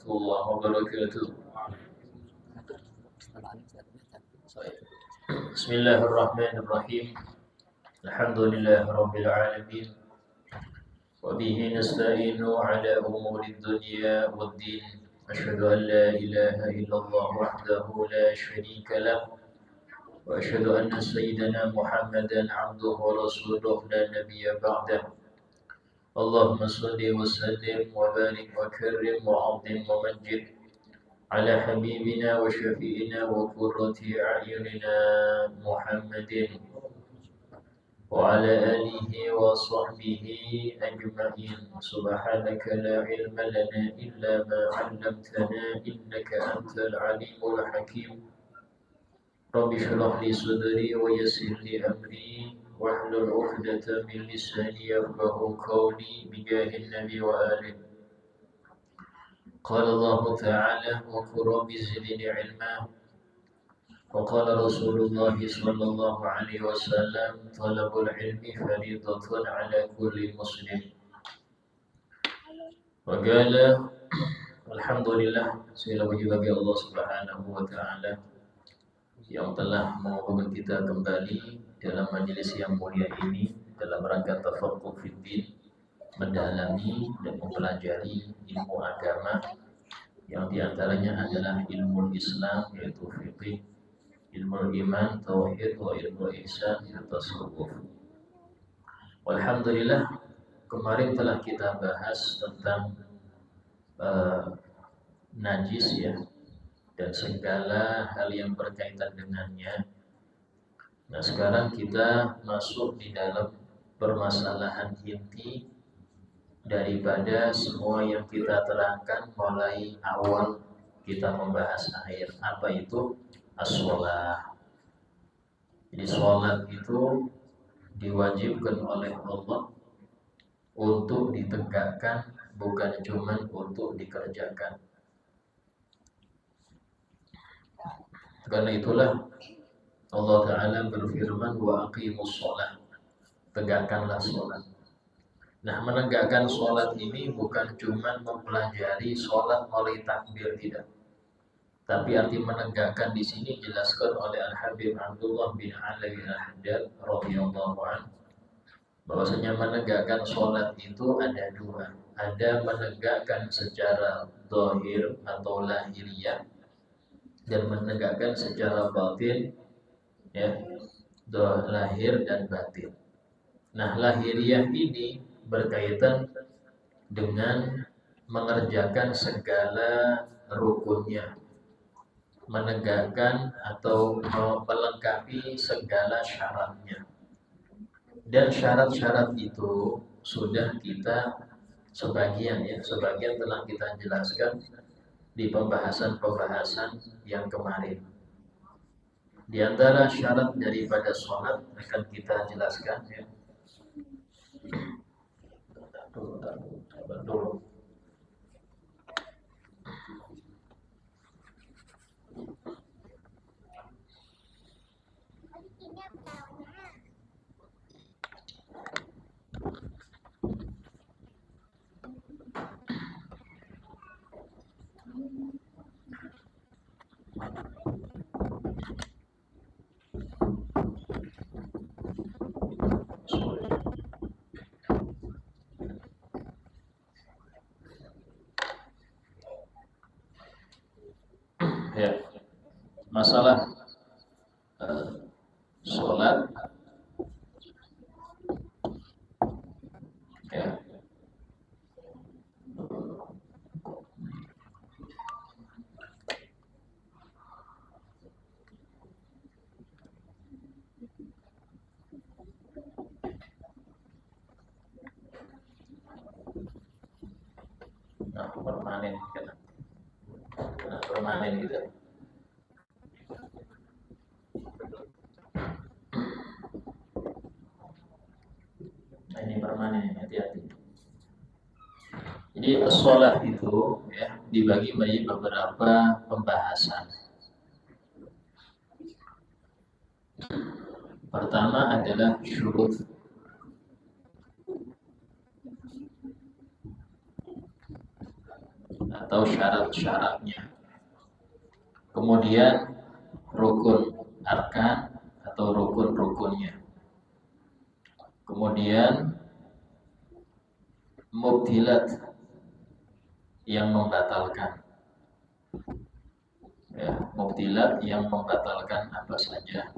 warahmatullahi wabarakatuh. Bismillahirrahmanirrahim. Alhamdulillahi rabbil alamin. Wa bihi nasta'inu ala umuri dunya waddin. Asyhadu an la ilaha illallah wahdahu la syarika lah. Wa asyhadu anna sayyidana Muhammadan 'abduhu wa rasuluhu la nabiyya ba'dah. Allahumma shalli wa sallim wa barik wa karrim wa 'azzim wa majid ala habibina wa syafi'ina wa qurrati a'yunina Muhammadin wa ala alihi wa sahbihi ajma'in. Subhanaka la ilma lana illa ma 'allamtana innaka antal alimul hakim. Rabbi shrah li sadri wa yassir li amri wahlul 'uqdatam min lisani yafqahu qawli bijahin nabi wa alihi. Qala Allah Ta'ala wa qur rabbi zidni ilma. Wa qala Rasulullah sallallahu alaihi wasallam talabul ilmi fariidatun ala kulli muslim. Wa qala alhamdulillah, segala puji bagi Allah Subhanahu wa taala yang telah mengumpulkan kita kembali dalam majelis yang mulia ini dalam rangka tafaqquh fid din, mendalami dan mempelajari ilmu agama yang diantaranya adalah ilmu Islam, yaitu fiqih, ilmu iman, tauhid, wa ilmu ihsan, yaitu tasawuf. Alhamdulillah, kemarin telah kita bahas tentang najis ya, dan segala hal yang berkaitan dengannya. Nah, sekarang kita masuk di dalam permasalahan inti daripada semua yang kita terangkan mulai awal kita membahas akhir. Apa itu as-shalah? Jadi sholat itu diwajibkan oleh Allah untuk ditegakkan, bukan cuma untuk dikerjakan. Karena itulah Allah Ta'ala berfirman wa aqimus sholah, tegakkanlah sholat. Nah, menegakkan sholat ini bukan cuma mempelajari sholat mulai takbir, tidak. Tapi arti menegakkan di sini dijelaskan oleh Al-Habib Abdullah bin Alawi Al-Haddad radhiyallahu anhu, bahwasanya menegakkan sholat itu ada dua. Ada menegakkan secara zahir atau lahiriah, dan menegakkan secara batin, ya, lahir dan batin. Nah, lahiriah ini berkaitan dengan mengerjakan segala rukunnya, menegakkan atau melengkapi segala syaratnya. Dan syarat-syarat itu sudah kita sebagian telah kita jelaskan di pembahasan yang kemarin. Di antara syarat daripada sholat akan kita jelaskan ya. Dulu. Ya, masalah sholat ya. Nah, permanen kan. Nah, permanen gitu. Nah, ini permanen, hati-hati. Jadi sholat itu ya dibagi menjadi beberapa pembahasan. Pertama adalah syurut. atau syarat-syaratnya. Kemudian rukun arkan atau rukun-rukunnya. Kemudian mubtilat yang membatalkan. Ya, mubtilat yang membatalkan apa saja.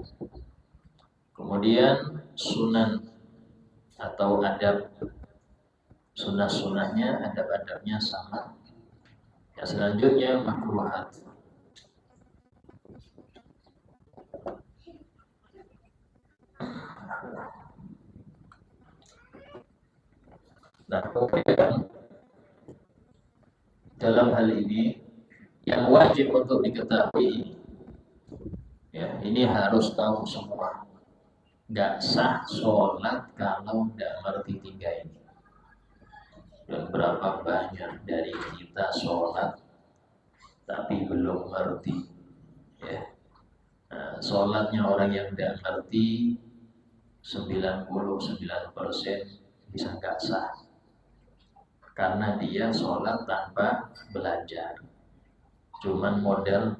Kemudian sunan atau adab, sunah-sunahnya, adab-adabnya sama. Ya, selanjutnya makruhat. Nah, kemudian dalam hal ini yang wajib untuk diketahui, ya, ini harus tahu semua. Nggak sah sholat kalau nggak ngerti tiga ini. Dan berapa banyak dari kita sholat tapi belum ngerti, ya. Nah, sholatnya orang yang nggak ngerti 99% bisa nggak sah karena dia sholat tanpa belajar, cuman model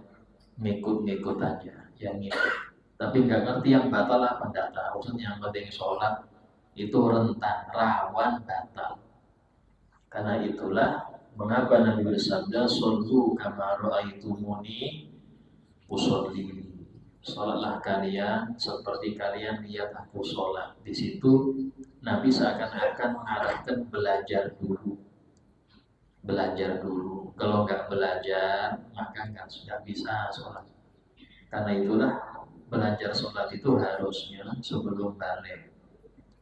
ngikut-ngikut aja, yang ngikut, tapi nggak ngerti yang batal apa nggak tahu. Yang penting sholat itu rentan, rawan batal. Karena itulah mengapa Nabi bersabda, "Shollu kama ra'aitumuni usolli." Sholatlah kalian seperti kalian lihat aku sholat. Di situ Nabi seakan-akan mengarahkan belajar dulu. Belajar dulu. Kalau nggak belajar, maka nggak bisa sholat. Karena itulah belajar sholat itu harusnya sebelum balik.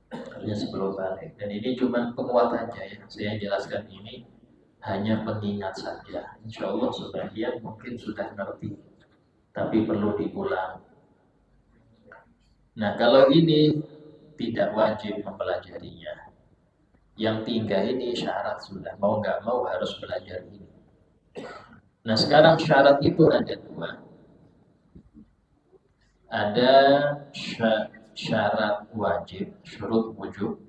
Harusnya sebelum balik. Dan ini cuma penguat aja ya. Saya jelaskan ini hanya pengingat saja. Insya Allah sebagian mungkin sudah ngerti, tapi perlu diulang. Nah, kalau ini tidak wajib mempelajarinya. Yang tiga ini syarat sudah, mau nggak mau harus belajar ini. Nah, sekarang syarat itu ada dua. Ada syarat wajib, syurut wujub,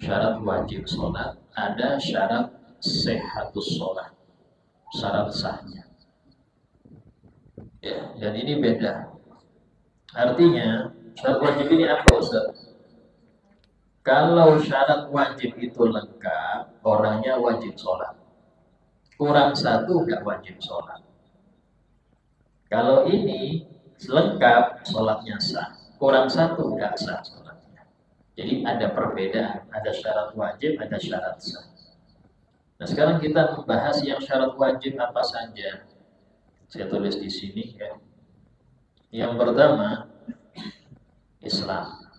syarat wajib sholat. Ada syarat sehatus sholat, syarat sahnya. Ya, dan ini beda. Artinya syarat wajib ini apa, Ustaz? Kalau syarat wajib itu lengkap, orangnya wajib sholat. Kurang satu nggak wajib sholat. Kalau ini lengkap, sholatnya sah. Kurang satu nggak sah sholatnya. Jadi ada perbedaan, ada syarat wajib, ada syarat sah. Nah, sekarang kita membahas yang syarat wajib apa saja. Saya tulis di sini ya. Yang pertama, Islam.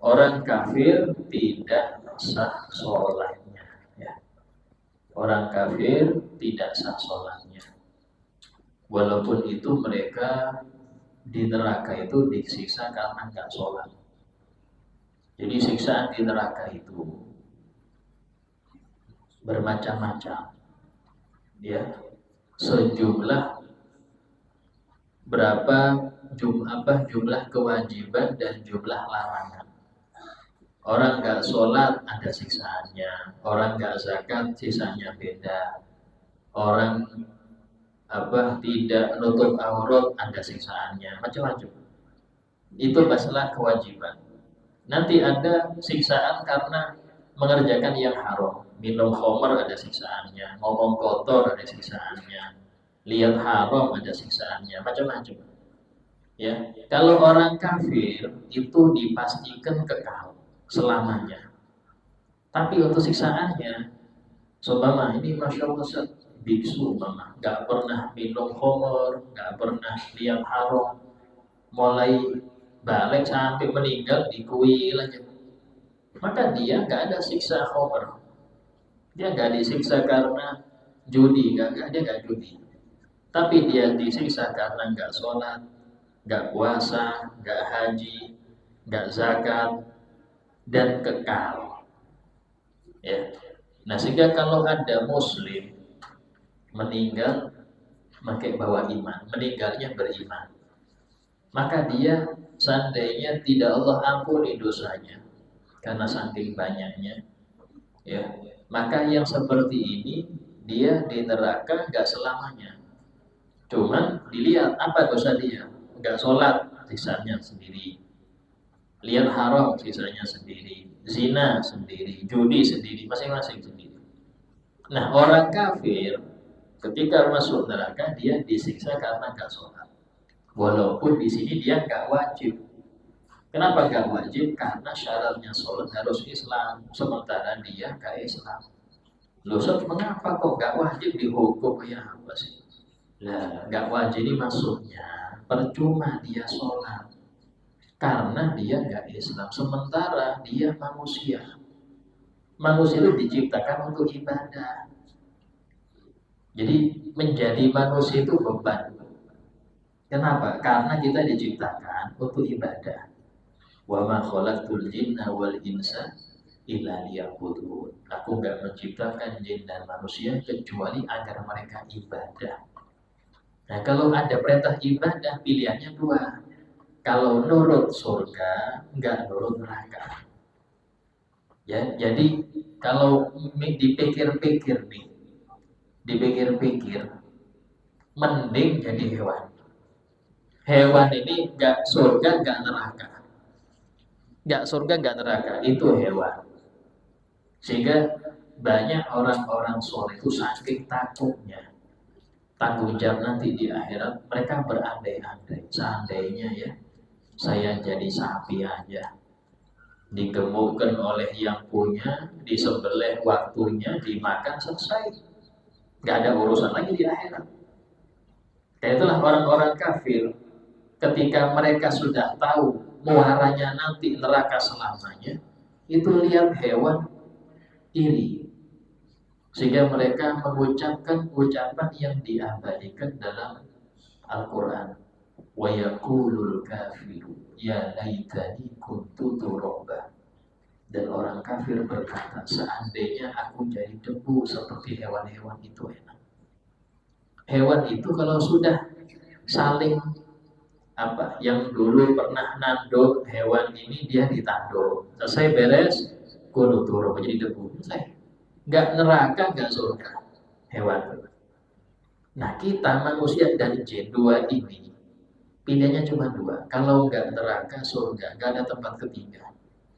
Orang kafir tidak sah sholatnya. Ya. Orang kafir tidak sah sholatnya. Walaupun itu mereka di neraka itu disiksa karena nggak sholat. Jadi siksaan di neraka itu bermacam-macam. Ya, sejumlah berapa jumlah kewajiban dan jumlah larangan. Orang nggak sholat ada siksaannya, orang nggak zakat sisanya beda, orang tidak nutup aurat ada siksaannya, macam-macam. Itu masalah kewajiban. Nanti ada siksaan karena mengerjakan yang haram, minum khamar ada siksaannya, ngomong kotor ada siksaannya, lihat haram ada siksaannya, macam-macam. Ya, kalau orang kafir itu dipastikan kekal selamanya. Tapi untuk siksaannya, seumpama ini masya Allah biksu mama, nggak pernah minum khamar, nggak pernah lihat haram, mulai balik sampai meninggal di kuil aja, maka dia nggak ada siksa khamar, dia nggak disiksa karena judi, dia nggak judi, tapi dia disiksa karena nggak sholat, nggak puasa, nggak haji, nggak zakat, dan kekal. Ya. Nah, sehingga kalau ada muslim meninggal pakai bawa iman, meninggalnya beriman, maka dia seandainya tidak Allah ampuni dosanya karena saking banyaknya, Ya, maka yang seperti ini dia di neraka nggak selamanya. Cuman dilihat apa dosa dia, nggak sholat sisanya sendiri, lihat haram sisanya sendiri, zina sendiri, judi sendiri, masing-masing sendiri. Nah, orang kafir ketika masuk neraka dia disiksa karena nggak sholat. Walaupun di sini dia nggak wajib. Kenapa nggak wajib? Karena syaratnya sholat harus Islam, sementara dia nggak Islam. Loh, mengapa kok nggak wajib dihukum ya apa sih? Nah, nggak wajib ini maksudnya percuma dia sholat karena dia nggak Islam, sementara dia manusia. Manusia itu diciptakan untuk ibadah. Jadi menjadi manusia itu beban. Kenapa? Karena kita diciptakan untuk ibadah. Wa ma khalaqtul jinna wal insa illa liya'budun. Aku nggak menciptakan jin dan manusia kecuali agar mereka ibadah. Nah, kalau ada perintah ibadah, pilihannya dua. Kalau nurut surga, nggak nurut neraka. Ya, jadi kalau dipikir-pikir nih, dipikir-pikir, mending jadi hewan. Hewan ini nggak surga, nggak neraka. Nggak surga, nggak neraka, itu hewan. Sehingga banyak orang-orang soleh itu saking takutnya tanggung jawab nanti di akhirat, mereka berandai-andai. Seandainya ya, saya jadi sapi aja, digemukkan oleh yang punya, disembelih waktunya, dimakan, selesai. Nggak ada urusan lagi di akhirat. Kayak itulah orang-orang kafir. Ketika mereka sudah tahu muaranya nanti neraka selamanya, itu lihat hewan iri. Sehingga mereka mengucapkan ucapan yang diabadikan dalam Al-Quran. Wa yaqulul kafiru ya laitani kuntu turaba. Dan orang kafir berkata, seandainya aku jadi debu seperti hewan-hewan itu enak. Hewan itu kalau sudah saling yang dulu pernah nanduk hewan ini, dia ditanduk, selesai beres, kudu turun menjadi debu, selesai. Nggak neraka, nggak surga, hewan. Nah, kita manusia dan jin dua ini pilihannya cuma dua. Kalau nggak neraka, surga, nggak ada tempat ketiga.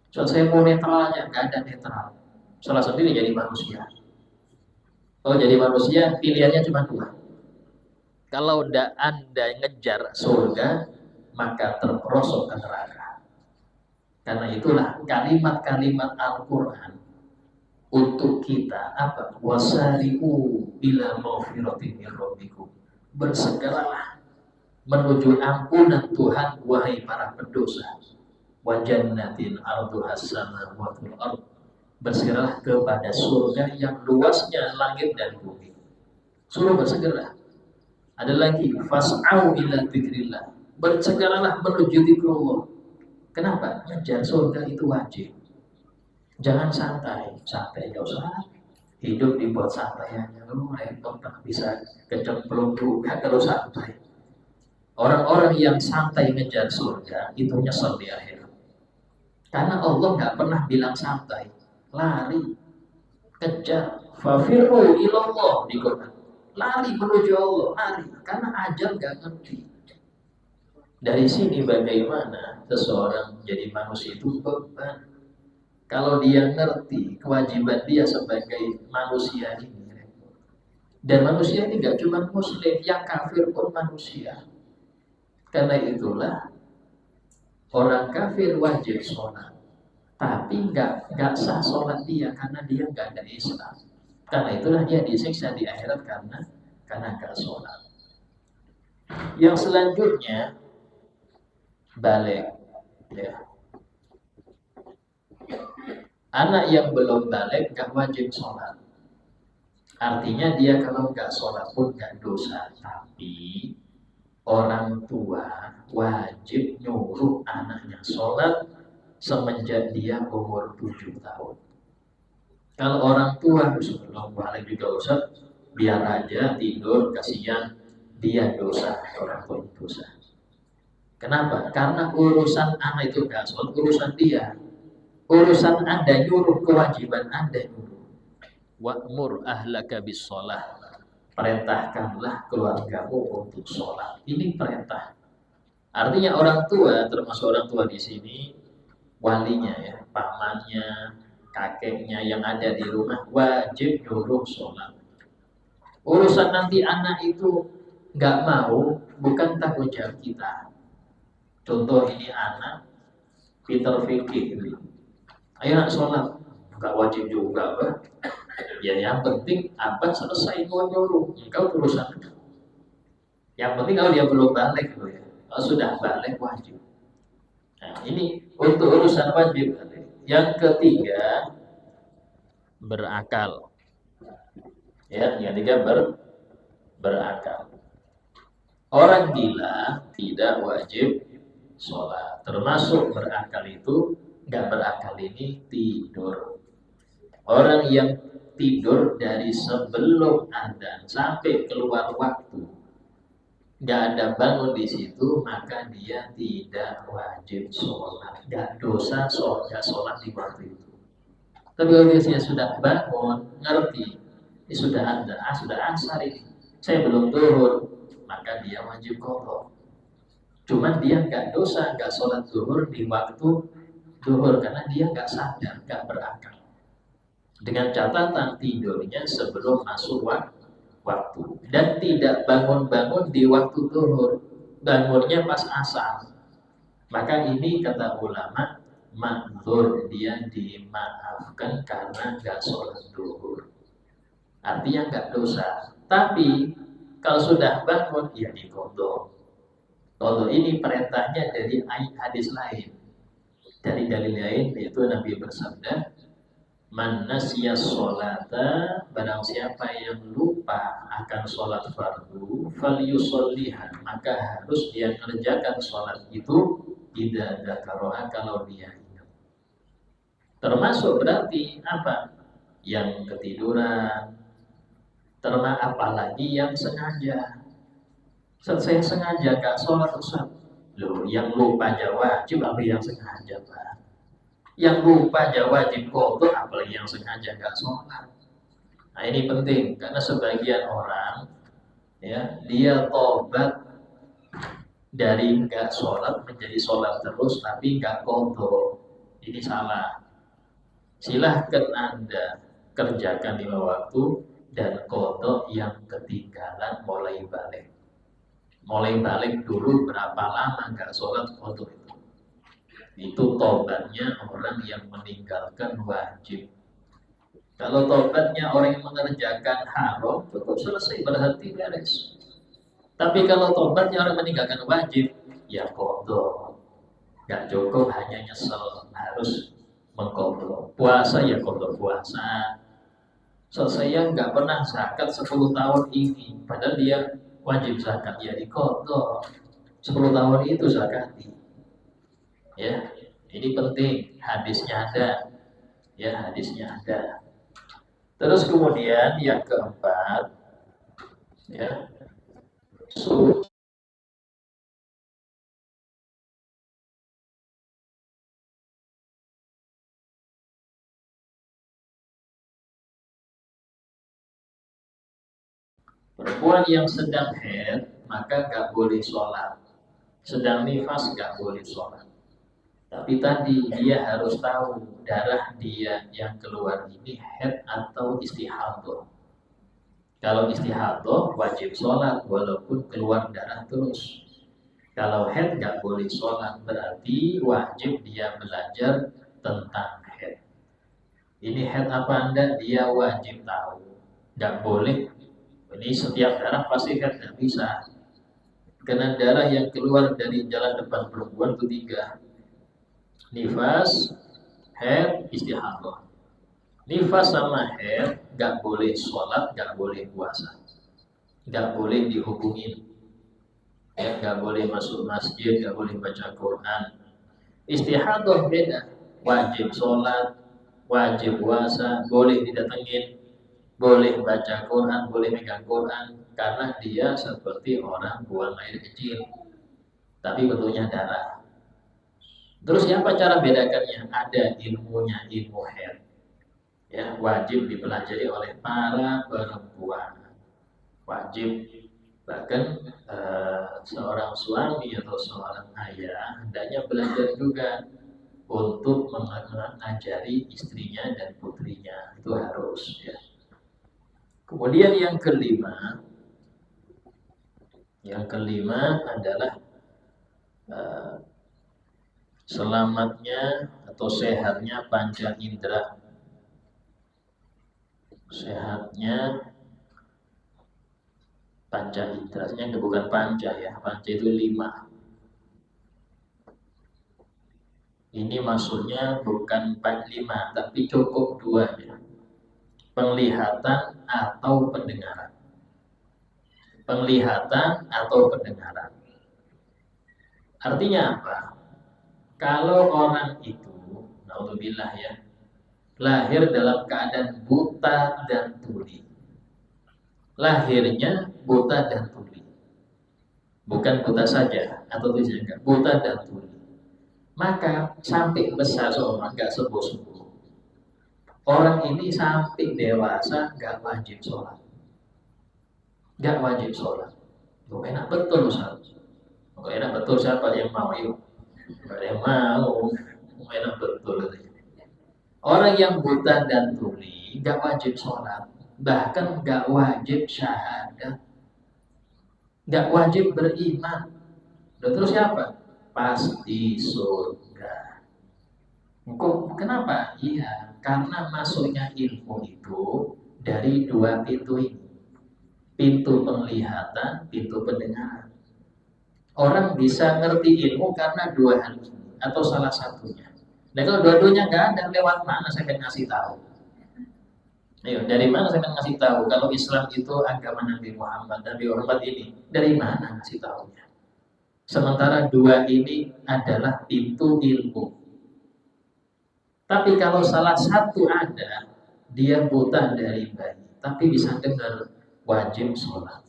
So, saya mau netral aja, nggak ada netral. Salah sendiri jadi manusia. Kalau jadi manusia, pilihannya cuma dua. Kalau Anda ngejar surga, maka terperosok ke neraka. Karena itulah kalimat-kalimat Al-Quran untuk kita apa? Wasari'u ila maghfiratin min rabbikum. Bersegeralah menuju ampunan Tuhan wahai para pendosa. Wa jannatin arduhas samawati wal ardh. Bersegeralah kepada surga yang luasnya langit dan bumi. Suruh bersegera. Ada lagi, fas'au ila dzikrillah. Bersegeralah menuju zikrullah. Kenapa? Ngejar surga itu wajib. Jangan santai, santai gak usah. Hidup dibuat santai aja, lu repot tak bisa kecemplung juga kalau santai. Orang-orang yang santai ngejar surga itu nyesel di akhir. Karena Allah nggak pernah bilang santai, lari, kejar, fafirru ilallah di Quran. Lari menuju Allah, lari, karena ajal nggak ngerti. Dari sini bagaimana seseorang menjadi manusia itu beban. Kalau dia ngerti kewajiban dia sebagai manusia ini, dan manusia ini gak cuma muslim, yang kafir pun manusia. Karena itulah orang kafir wajib sholat, tapi gak sah sholat dia karena dia gak ada Islam. Karena itulah dia disiksa di akhirat karena gak sholat. Yang selanjutnya balik, ya. Anak yang belum balik gak wajib sholat. Artinya dia kalau gak sholat pun gak dosa. Tapi orang tua wajib nyuruh anaknya sholat semenjak dia umur 7 tahun. Kalau orang tua belum balik juga usah, biar aja tidur, kasihan, dia dosa, orang tua dosa. Kenapa? Karena urusan anak itu gak sholat, urusan dia. Urusan Anda nyuruh, kewajiban Anda nyuruh. wa'mur ahlaka bis-shalah. Perintahkanlah keluargamu untuk sholat. Ini perintah. Artinya orang tua, termasuk orang tua di sini, walinya ya, pamannya, kakeknya yang ada di rumah wajib nyuruh sholat. Urusan nanti anak itu nggak mau, bukan tanggung jawab kita. Contoh ini anak pintar fikih gitu. Ayo nak sholat, nggak wajib juga, Pak. Ya yang penting abah selesai mau nyuruh, engkau urusan. Yang penting kalau dia belum balik gitu ya. Kalau sudah balik wajib. Nah, ini untuk urusan wajib. Yang ketiga berakal. Ya, yang ketiga berakal. Orang gila tidak wajib sholat. Termasuk berakal itu, nggak berakal ini tidur. Orang yang tidur dari sebelum adzan sampai keluar waktu, nggak ada bangun di situ, maka dia tidak wajib sholat, nggak dosa sholat di waktu itu. Tapi kalau dia sudah bangun, ngerti, ini sudah ada, sudah asar ini, saya belum zuhur, maka dia wajib qadha. Cuman dia nggak dosa, nggak sholat zuhur di waktu zuhur karena dia nggak sadar, nggak berakal. Dengan catatan tidurnya sebelum masuk waktu dan tidak bangun-bangun di waktu zuhur, bangunnya pas asar. Maka ini kata ulama ma'dzur, dia dimaafkan karena nggak sholat zuhur. Artinya nggak dosa. Tapi kalau sudah bangun ya diqadha. Qadha ini perintahnya dari hadis lain. Dari dalil lain yaitu Nabi bersabda, man nasiya sholata, barang siapa yang lupa akan sholat fardu, falyusolliha, maka harus dia kerjakan sholat itu idza dzakaraha, kalau dia ingat. Termasuk berarti apa? Yang ketiduran, termasuk apalagi yang sengaja. Saya sengaja gak sholat Ustaz. Loh, yang lupa aja wajib, apa yang sengaja, Pak? Yang lupa aja wajib qadha, apalagi yang sengaja gak sholat. Nah ini penting karena sebagian orang ya dia tobat dari gak sholat menjadi sholat terus tapi gak qadha. Ini salah. Silahkan Anda kerjakan 5 waktu dan qadha yang ketinggalan mulai balik. Mulai balik dulu berapa lama gak sholat qadha itu. Itu tobatnya orang yang meninggalkan wajib. Kalau tobatnya orang yang mengerjakan haram, cukup selesai, berhenti, beres. Tapi kalau tobatnya orang meninggalkan wajib, ya qadha. Gak cukup hanya nyesel, harus mengqadha. Puasa ya qadha puasa. Saya nggak pernah zakat 10 tahun ini, padahal dia wajib zakat, ya diqadha. 10 tahun itu zakati. Ya, ini penting, hadisnya ada. Ya, hadisnya ada. Terus kemudian yang keempat, ya, perempuan yang sedang haid maka nggak boleh sholat, sedang nifas nggak boleh sholat. Tapi tadi dia harus tahu darah dia yang keluar ini haid atau istihadah. Kalau istihadah wajib sholat walaupun keluar darah terus. Kalau haid nggak boleh sholat, berarti wajib dia belajar tentang haid. Ini haid apa Anda? Dia wajib tahu. Nggak boleh. Ini setiap darah pasti haid, nggak bisa. Karena darah yang keluar dari jalan depan perempuan itu 3. Nifas, haid, istihadah. Nifas sama haid nggak boleh sholat, nggak boleh puasa, nggak boleh dihubungin, ya nggak boleh masuk masjid, nggak boleh baca Quran. Istihadah beda, wajib sholat, wajib puasa, boleh didatengin, boleh baca Quran, boleh megang Quran, karena dia seperti orang buang air kecil, tapi bentuknya darah. Terus apa cara bedakannya? Ada ilmunya, ilmu haid. Ya, wajib dipelajari oleh para perempuan. Wajib. Bahkan seorang suami atau seorang ayah hendaknya belajar juga untuk mengajari istrinya dan putrinya. Itu harus, ya. Kemudian yang kelima adalah selamatnya atau sehatnya panca indera. Sehatnya panca inderanya, bukan panca ya, panca itu 5. Ini maksudnya bukan 5, tapi cukup 2 ya. Penglihatan atau pendengaran. Penglihatan atau pendengaran. Artinya apa? Kalau orang itu, naudzubillah ya, lahir dalam keadaan buta dan tuli. Lahirnya buta dan tuli. Bukan buta saja atau tidak, buta dan tuli. Maka sampai besar seorang nggak sembuh-sembuh. Orang ini sampai dewasa nggak wajib sholat. Nggak wajib sholat. Loh, enak betul Ustaz. Oh, enak betul, siapa yang mau? Yuk. Nggak ada yang mau. Enak betul. Orang yang buta dan tuli nggak wajib sholat. Bahkan nggak wajib syahadat. Nggak wajib beriman. Terus siapa? Pasti surga. Kenapa? Iya, karena masuknya ilmu itu dari 2 pintu ini. Pintu penglihatan, pintu pendengaran. Orang bisa ngerti ilmu karena 2 hal ini, atau salah satunya. Nah, kalau dua-duanya nggak ada, lewat mana saya akan ngasih tahu? Ayo, dari mana saya akan ngasih tahu kalau Islam itu agama Nabi Muhammad? Nabi Muhammad ini dari mana ngasih tahunya? Sementara 2 ini adalah pintu ilmu. Tapi kalau salah satu ada, dia buta dari bayi, tapi bisa dengar, wajib sholat.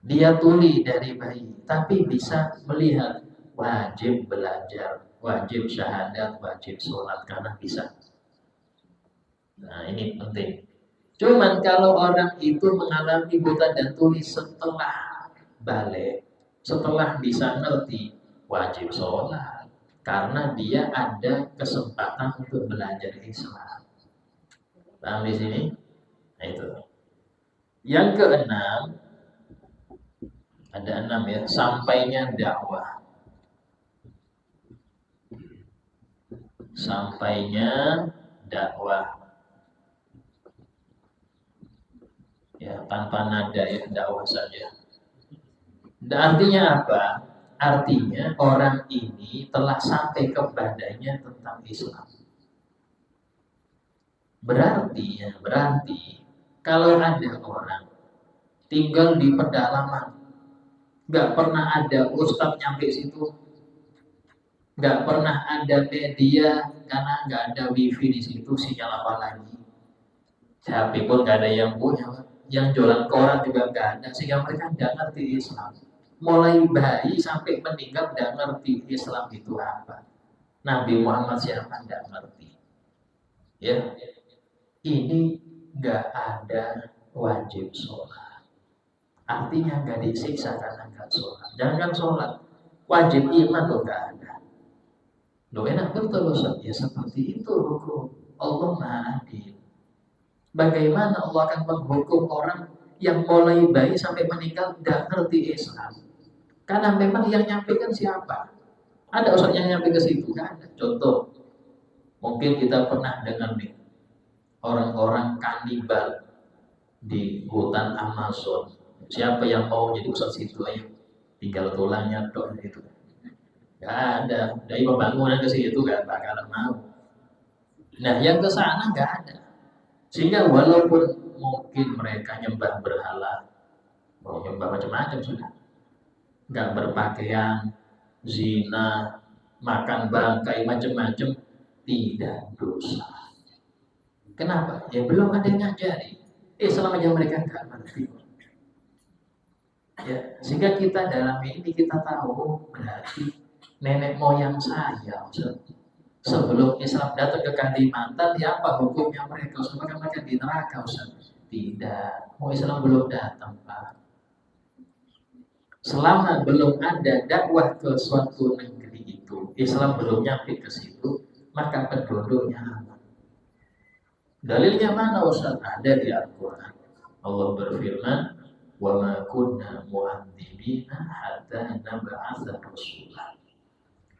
Dia tuli dari bayi, tapi bisa melihat, wajib belajar, wajib syahadat, wajib sholat, karena bisa. Nah, ini penting. Cuman kalau orang itu mengalami buta dan tuli setelah balik, setelah bisa ngerti, wajib sholat. Karena dia ada kesempatan untuk belajar Islam. Paham di sini? Nah, itu. Yang keenam, ada 6 ya, sampainya dakwah. Sampainya dakwah. Ya, tanpa nada ya, dakwah saja. Dan artinya apa? Artinya orang ini telah sampai kepadanya tentang Islam. Berarti kalau ada orang tinggal di pedalaman, nggak pernah ada ustadz nyampe situ, nggak pernah ada media karena nggak ada wifi di situ, sinyal apa lagi? HP pun nggak ada yang punya, yang jualan koran juga nggak ada, sehingga mereka nggak ngerti Islam. Mulai bayi sampai meninggal nggak ngerti Islam itu apa. Nabi Muhammad siapa nggak ngerti. Ya, ini nggak ada wajib sholat. Artinya nggak disiksa karena nggak sholat. Jangan sholat, wajib iman loh nggak ada. Loh, enak betul Ustaz. Ya seperti itu hukum. Allah Maha Adil. Bagaimana Allah akan menghukum orang yang mulai bayi sampai meninggal nggak ngerti Islam? Karena memang yang nyampaikan siapa? Ada Ustaz yang nyampe ke situ? Nggak ada. Contoh, mungkin kita pernah dengar nih, orang-orang kanibal di hutan Amazon. Siapa yang mau jadi ustaz situ? Ayo, tinggal tulangnya dong gitu. Gak ada. Dari pembangunan ke situ gak bakalan mau. Nah, yang ke sana gak ada. Sehingga walaupun mungkin mereka nyembah berhala, mau nyembah macam-macam sudah, gak berpakaian, zina, makan bangkai macam-macam, tidak dosa. Kenapa? Ya belum ada yang ngajari. Selama aja mereka nggak ngerti. Ya, sehingga kita dalam ini kita tahu berarti nenek moyang saya, Sebelum Islam datang ke Kalimantan, ya apa hukumnya mereka? Apakah mereka di neraka, Ustaz? Tidak. Mau Islam belum datang, Pak. Selama belum ada dakwah ke suatu negeri itu, Islam belum nyampe ke situ, maka penduduknya aman. Dalilnya mana, Ustaz? Ada di Al-Quran. Allah berfirman, wa ma kunna mu'adzibina hatta nab'atsa rasulah.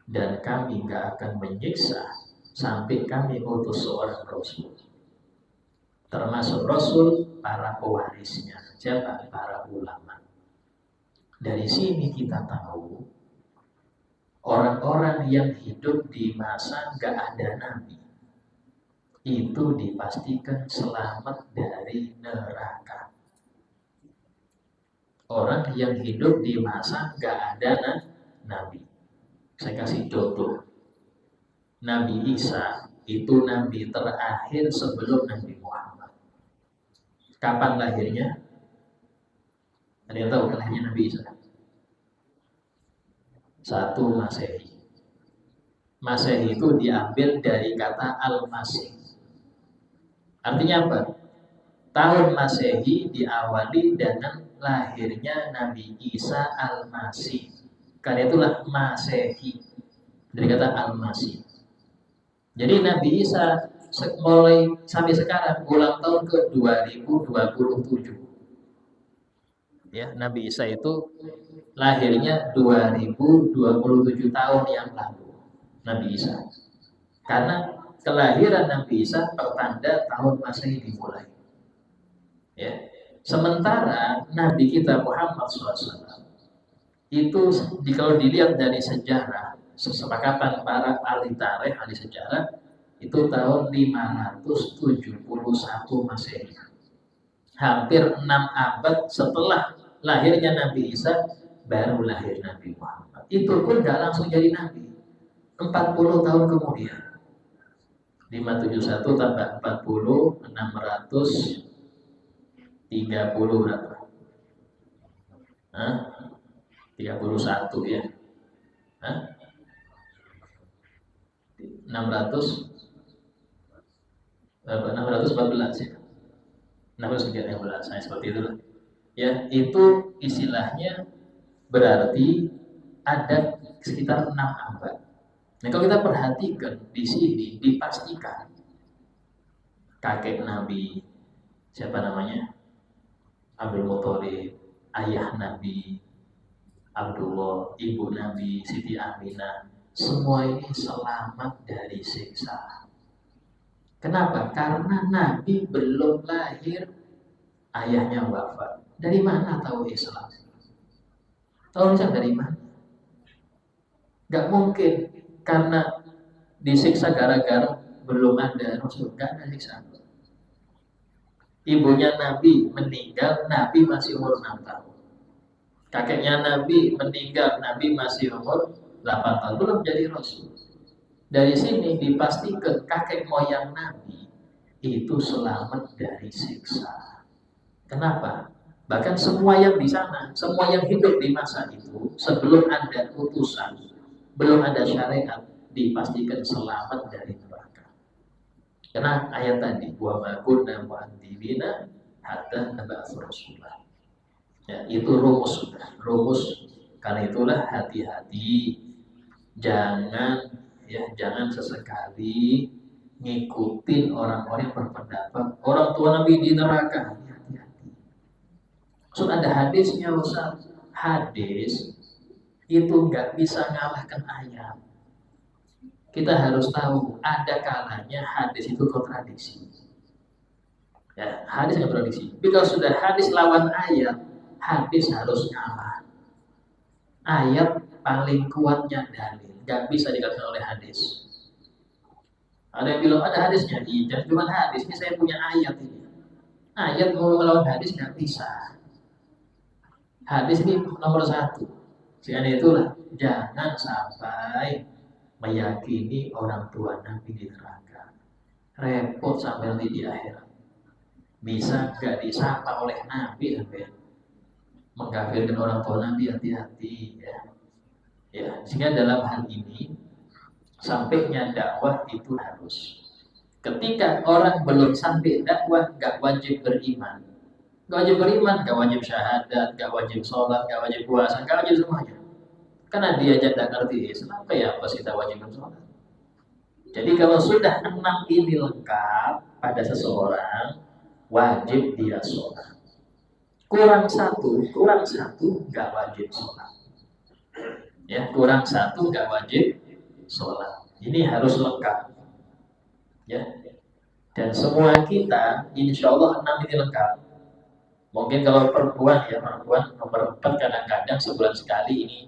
Dan kami gak akan menyiksa sampai kami utus seorang rasul. Termasuk rasul para pewarisnya. Siapa? Para ulama. Dari sini kita tahu orang-orang yang hidup di masa gak ada nabi itu dipastikan selamat dari neraka. Orang yang hidup di masa gak ada nabi. Saya kasih contoh. Nabi Isa itu nabi terakhir sebelum Nabi Muhammad. Kapan lahirnya? Ada yang tahu lahirnya Nabi Isa? 1 Masehi. Masehi itu diambil dari kata Al-Masih. Artinya apa? Tahun Masehi diawali dengan lahirnya Nabi Isa Al-Masih. Karena itulah Masehi. Dari kata Al-Masih. Jadi Nabi Isa mulai sampai sekarang ulang tahun ke 2027. Ya, Nabi Isa itu lahirnya 2027 tahun yang lalu. Nabi Isa. Karena kelahiran Nabi Isa pertanda tahun Masehi dimulai. Ya. Sementara Nabi kita Muhammad SAW itu kalau dilihat dari sejarah, kesepakatan para ahli tarikh, ahli sejarah, itu tahun 571 Masehi. Hampir 6 abad setelah lahirnya Nabi Isa, baru lahir Nabi Muhammad. Itu pun gak langsung jadi Nabi. 40 tahun kemudian. 571 tambah 40, 630 berapa? 31 ya. 614 ya. 613, nah, seperti itu. Ya, itu istilahnya berarti ada sekitar 6 abad. Nah, kalau kita perhatikan di sini dipastikan kakek Nabi, siapa namanya? Abdul Muthalib, ayah Nabi Abdullah, ibu Nabi Siti Aminah, semua ini selamat dari siksa. Kenapa? Karena Nabi belum lahir, ayahnya wafat. Dari mana tahu Islam? Tahu Islam dari mana? Gak mungkin karena disiksa gara-gara belum ada Rasul. Gak ada siksa. Ibunya Nabi meninggal, Nabi masih umur 6 tahun. Kakeknya Nabi meninggal, Nabi masih umur 8 tahun. Belum jadi Rasul. Dari sini dipastikan kakek moyang Nabi itu selamat dari siksa. Kenapa? Bahkan semua yang di sana, semua yang hidup di masa itu, sebelum ada utusan, belum ada syariat, dipastikan selamat dari neraka. Karena ayat tadi, wa ma kunna mu'adzibina hatta nab'atsa rasulah. Ya, itu rumus sudah, rumus. Karena itulah hati-hati, jangan sesekali ngikutin orang-orang yang berpendapat orang tua Nabi di neraka. Hati-hati. So ada hadisnya, Ustaz. Hadis itu nggak bisa ngalahkan ayat. Kita harus tahu ada kalanya hadis itu kontradiksi. Ya, hadis nggak kontradiksi. Tapi kalau sudah hadis lawan ayat, hadis harus ngalah. Ayat paling kuatnya dalil, nggak bisa dikatakan oleh hadis. Ada yang bilang ada hadisnya, jangan cuma hadis, ini saya punya ayat ini. Ayat mau melawan hadis nggak bisa. Hadis ini nomor 1. Karena itulah jangan sampai meyakini orang tua Nabi di neraka. Repot sampai nanti di akhirat. Bisa nggak disapa oleh Nabi sampai mengkafirkan orang tua Nabi, hati-hati ya. Ya, sehingga dalam hal ini Sampainya dakwah itu harus. Ketika orang belum sampai dakwah, gak wajib beriman. Gak wajib beriman, gak wajib syahadat, gak wajib sholat, gak wajib puasa, gak wajib semuanya. Karena dia tidak ngerti Islam, kayak apa kita wajib sholat. Jadi kalau sudah 6 ini lengkap pada seseorang, wajib dia sholat. Kurang satu gak wajib sholat. Ya, kurang satu gak wajib sholat. Ini harus lengkap. Ya, dan semua kita, insya Allah 6 ini lengkap. Mungkin kalau perempuan nomor 4 kadang-kadang sebulan sekali ini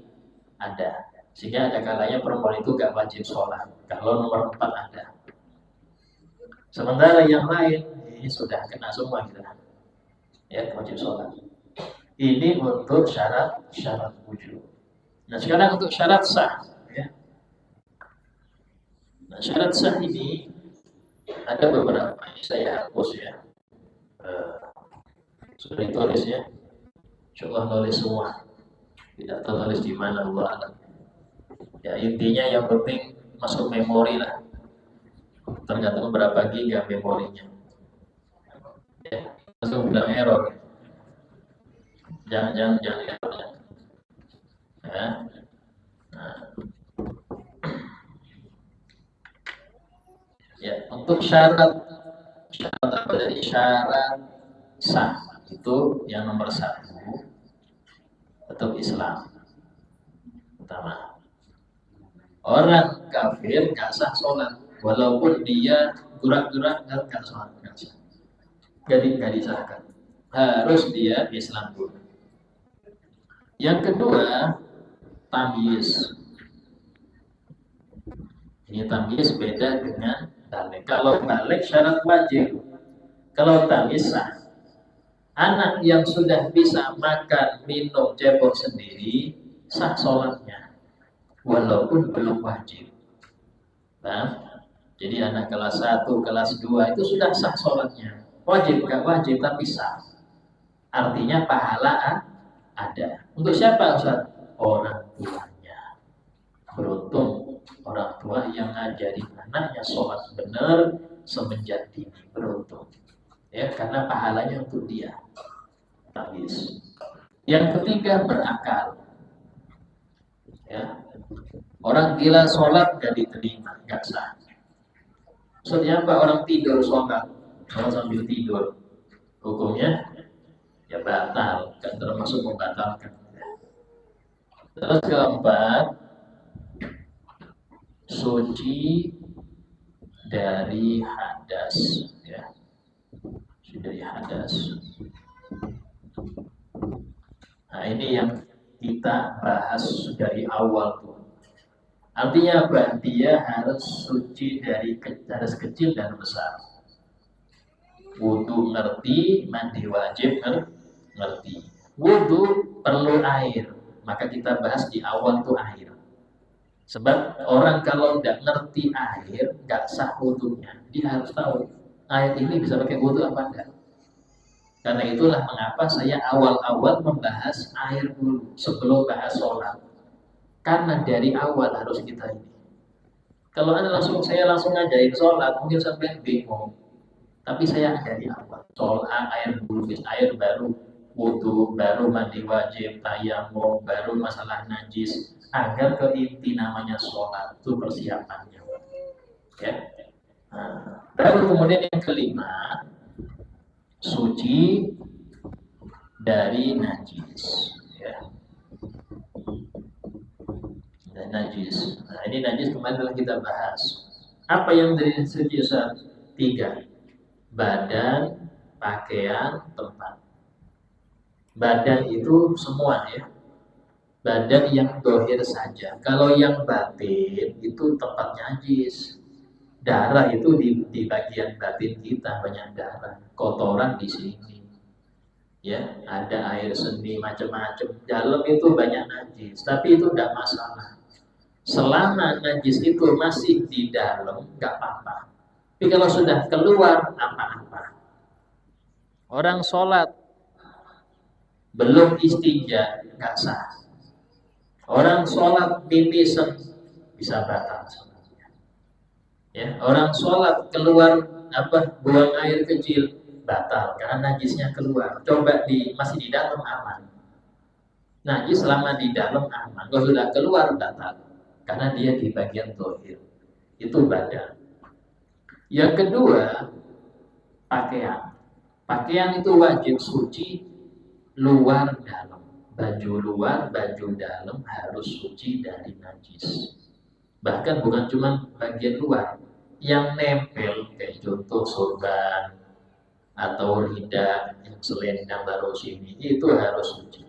ada. Sehingga ada kalanya perempuan itu gak wajib sholat. Kalau nomor 4 ada. Sementara yang lain ini sudah kena semua kita. Ya, wajib sholat. Ini untuk syarat wujud. Nah, sekarang untuk syarat sah. Ya. Nah, syarat sah ini ada beberapa. Saya hapus ya. Sudah ditulis ya. Insyaallah nulis semua. Tidak tahu nulis di mana Allah alam. Ya, intinya yang penting masuk memori lah. Tergantung berapa giga memorinya. Ya, langsung bilang error. Jangan error. Ya. Nah. Ya, untuk syarat apa dari syarat sah itu yang nomor 1 untuk Islam. Pertama, orang kafir gak sah sholat walaupun dia gerak-gerak gak sholat, gak disahkan. Harus dia Islam dulu. Yang kedua, tamyiz. Ini tamyiz beda dengan balik. Kalau balik syarat wajib. Kalau tamyiz sah. Anak yang sudah bisa makan, minum, cebok sendiri, sah sholatnya. Walaupun belum wajib. Nah, jadi anak kelas 1, kelas 2 itu sudah sah sholatnya. Wajib, gak wajib, tapi sah. Artinya pahala ada. Untuk siapa Ustaz? Orang tuanya. Beruntung orang tua yang ngajari anaknya sholat benar semenjak dini. Beruntung. Ya, karena pahalanya untuk dia. Habis. Yang ketiga, berakal. Ya. Orang gila sholat gak diterima, gak sah. Maksudnya apa? Orang tidur sholat sambil tidur, hukumnya ya batal, kan termasuk membatalkan. Terus keempat, suci dari hadas, ya, suci dari hadas. Nah, ini yang kita bahas dari awal tuh. Artinya apa? Dia harus suci dari hadas kecil dan besar. Wudu ngerti, mandi wajib ngerti. Wudu perlu air, maka kita bahas di awal itu air. Sebab orang kalau tidak ngerti air, nggak sah wudunya. Dia harus tahu air ini bisa pakai wudu apa enggak. Karena itulah mengapa saya awal-awal membahas air dulu sebelum bahas sholat. Karena dari awal harus kita ini. Kalau saya langsung ngajarin sholat, mungkin sampai bingung. Tapi saya dari awal. Sholat air dulu, air baru wudu, baru mandi wajib, tayamum, baru masalah najis. Agar ke inti namanya sholat itu persiapannya. Ya. Nah, baru kemudian yang kelima, suci dari najis. Ya. Dan najis. Nah, ini najis kemarin telah kita bahas. Apa yang dari suci? 3. Badan, pakaian, tempat. Badan itu semua ya. Badan yang dohir saja. Kalau yang batin itu tempat najis. Darah itu di bagian batin kita banyak darah. Kotoran di sini. Ya, ada air seni macam-macam. Dalam itu banyak najis. Tapi itu tidak masalah. Selama najis itu masih di dalam, nggak apa-apa. Tapi kalau sudah keluar, apa-apa. Orang sholat belum istinja, nggak sah. Orang sholat mimisan bisa batal sholatnya. Ya, orang sholat keluar buang air kecil batal karena najisnya keluar. Coba masih di dalam aman. Najis selama di dalam aman. Kalau sudah keluar batal karena dia di bagian zahir. Itu badan. Yang kedua, pakaian. Pakaian itu wajib suci luar dalam. Baju luar, baju dalam harus suci dari najis. Bahkan bukan cuma bagian luar, yang nempel kayak contoh sorban atau lidah yang selendang taruh sini itu harus suci.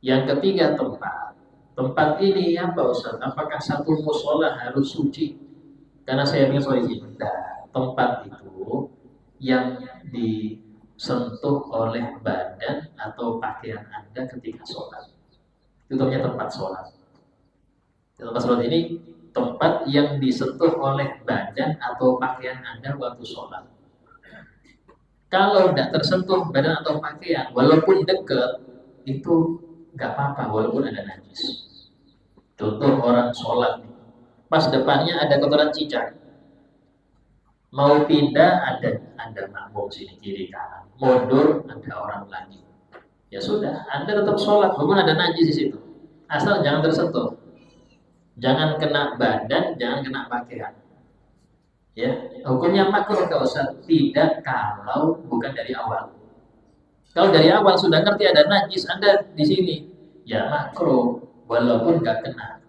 Yang ketiga tempat. Tempat ini apa Ustaz? Apakah satu musola harus suci? Karena saya ingin soal ini. Nah, tempat itu yang disentuh oleh badan atau pakaian Anda ketika sholat. Itu namanya tempat sholat. Tempat sholat ini tempat yang disentuh oleh badan atau pakaian Anda waktu sholat. Kalau tidak tersentuh badan atau pakaian, walaupun dekat, itu nggak apa-apa, walaupun ada najis. Contoh orang sholat, pas depannya ada kotoran cicak. Mau pindah, ada makmum sini kiri kanan. Mundur, ada orang lagi. Ya sudah, Anda tetap sholat, walaupun ada najis di situ. Asal jangan tersentuh. Jangan kena badan, jangan kena pakaian. Ya, hukumnya makruh kalau tidak kalau bukan dari awal. Kalau dari awal sudah ngerti ada najis Anda di sini, ya makruh walaupun nggak kena.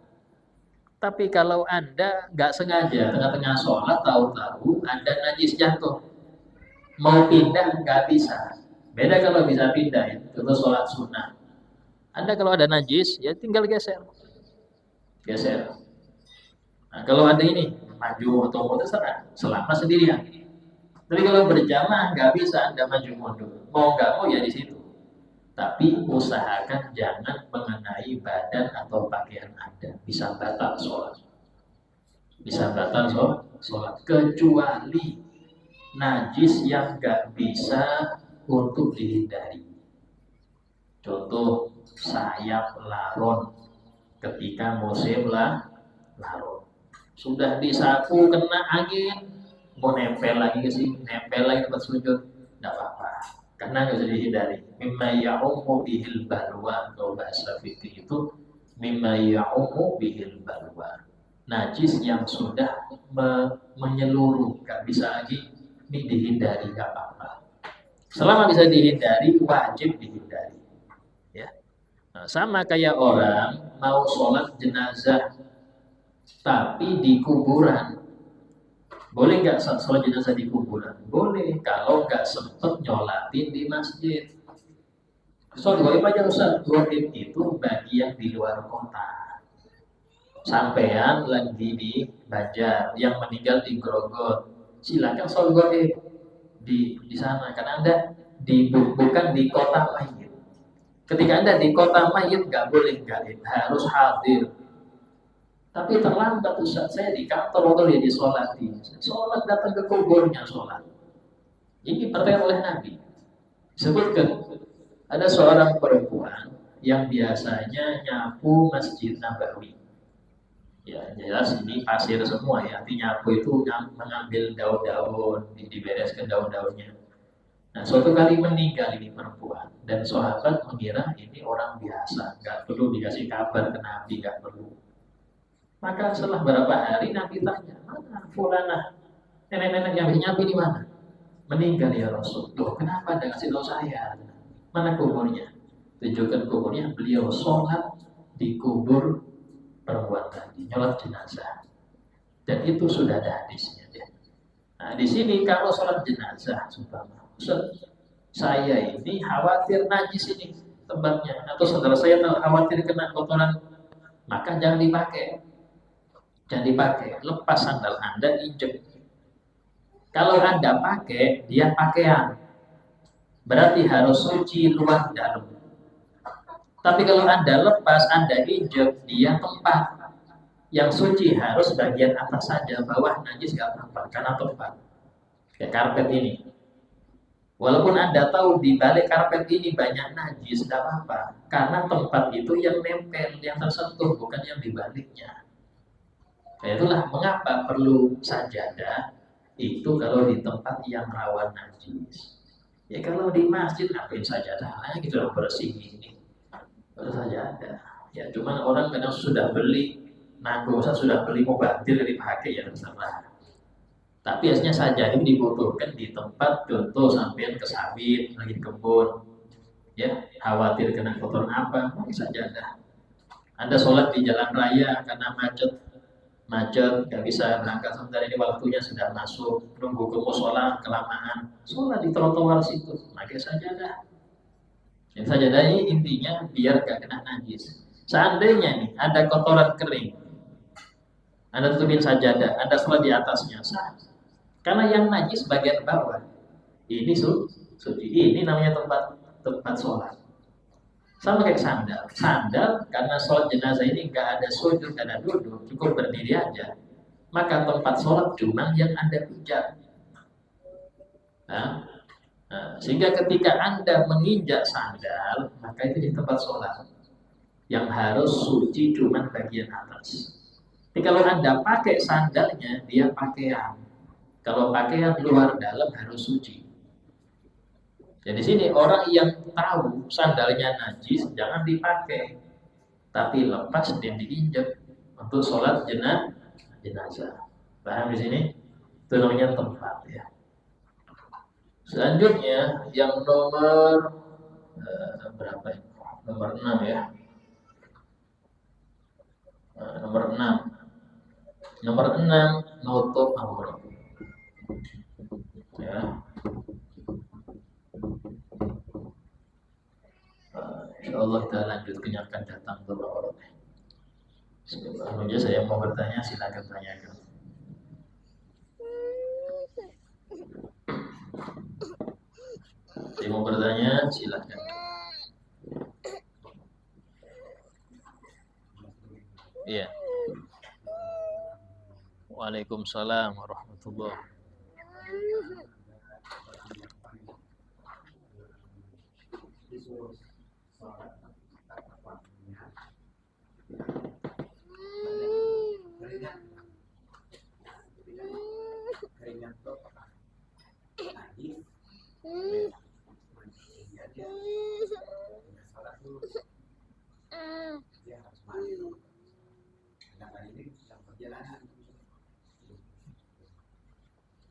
Tapi kalau Anda nggak sengaja tengah-tengah sholat tahu-tahu ada najis jatuh, mau pindah nggak bisa. Beda kalau bisa pindah ya, contoh sholat sunnah. Anda kalau ada najis ya tinggal geser. Nah, kalau ada ini maju atau mundur terserah, selama sendirian. Tapi kalau berjamaah nggak bisa Anda maju mundur. Mau nggak mau ya di situ. Tapi usahakan jangan mengenai badan atau pakaian Anda. Bisa batal sholat. Kecuali najis yang nggak bisa untuk dihindari. Contoh sayap laron ketika musim laron. Sudah disapu kena angin, mau nempel lagi ke sini, nempel lagi tempat sujud, tidak apa-apa, karena nggak bisa dihindari. Mimma ya'umu bihil balwa, kalau bahasa fikih itu mimma ya'umu bihil balwa, najis yang sudah menyeluruh, nggak bisa lagi ini dihindari, nggak apa-apa. Selama bisa dihindari, wajib dihindari. Ya, nah, sama kayak orang mau sholat jenazah tapi di kuburan, boleh nggak sholat jenazah di kuburan? Boleh, kalau nggak sempet nyolatin di masjid. Sholat goib aja Ustaz. Goib itu bagi yang di luar kota. Sampean lagi di Banjar, yang meninggal di Grogol, silakan sholat goib di sana. Karena Anda bukan di kota mayit. Ketika Anda di kota mayit nggak boleh gaib, harus hadir. Tapi terlambat Ustaz, saya di kantor waktu dia disolati. Sholat datang ke kuburnya sholat. Ini pertanyaan oleh Nabi. Sebutkan, ada seorang perempuan yang biasanya nyapu Masjid Nabawi. Ya jelas ini pasir semua ya. Artinya nyapu itu mengambil daun-daun, dibereskan daun-daunnya. Nah suatu kali meninggal ini perempuan. Dan sahabat mengira ini orang biasa. Gak perlu dikasih kabar ke Nabi, gak perlu. Maka setelah berapa hari Nabi tanya, mana fulanah, nenek-nenek yang nyapi di mana? Meninggal ya Rasul. Loh, kenapa Anda kasih tahu saya? Mana kuburnya? Tunjukkan kuburnya. Beliau sholat di kubur perempuan tadi, nyolat jenazah. Dan itu sudah ada hadisnya. Ya. Nah, di sini kalau sholat jenazah, Ustaz, saya ini khawatir najis ini tempatnya, atau saudara saya khawatir kena kotoran, maka jangan dipakai. Jangan dipakai, lepas sandal Anda, injek. Kalau Anda pakai, dia pakaian, berarti harus suci luar dalam. Tapi kalau Anda lepas, Anda injek, dia tempat. Yang suci harus bagian atas saja, bawah najis gak apa-apa, karena tempat. Kayak karpet ini. Walaupun Anda tahu di balik karpet ini banyak najis, gak apa-apa. Karena tempat itu yang nempel, yang tersentuh, bukan yang di baliknya. Itulah mengapa perlu sajadah itu kalau di tempat yang rawan najis. Ya kalau di masjid ngapain sajadah lagi, gitu bersih ini. Perlu sajadah. Ya cuman orang kadang sudah beli nagosa, sudah beli mobatil dipakai ya terserah. Tapi aslinya sajadah itu dibutuhkan di tempat, contoh sampean ke sawit, lagi kebun, ya khawatir kena kotoran apa, pakai sajadah. Anda sholat di jalan raya karena macet, nggak bisa berangkat sebentar, ini waktunya sudah masuk, nunggu ke musola kelamaan, sholat di trotoar situ, pakai sajadah. Yang sajadah ini intinya biar gak kena najis. Seandainya nih ada kotoran kering, Anda tutupin sajadah, Anda sholat di atasnya, sah. Karena yang najis bagian bawah, ini suci, ini namanya tempat sholat. Sama kayak sandal. Sandal karena sholat jenazah ini nggak ada sujud, nggak ada duduk, cukup berdiri aja. Maka tempat sholat cuma yang ada pijak. Nah, sehingga ketika Anda menginjak sandal, maka itu di tempat sholat. Yang harus suci cuma bagian atas. Tapi kalau Anda pakai sandalnya, dia pakaian. Kalau pakaian luar dalam harus suci. Jadi sini orang yang tahu sandalnya najis jangan dipakai, tapi lepas dan diinjak untuk sholat jenazah. Paham di sini? Itu namanya tempat ya. Selanjutnya yang nomor berapa ini? Nomor 6 ya. Nomor 6. Nomor 6 nutup aurat. Ya. InsyaAllah kita lanjutkan yang akan datang beberapa orang. Sebelumnya saya mau bertanya, silakan tanyakan. Saya mau bertanya, silakan. Iya. Waalaikumsalam warahmatullahi wabarakatuh.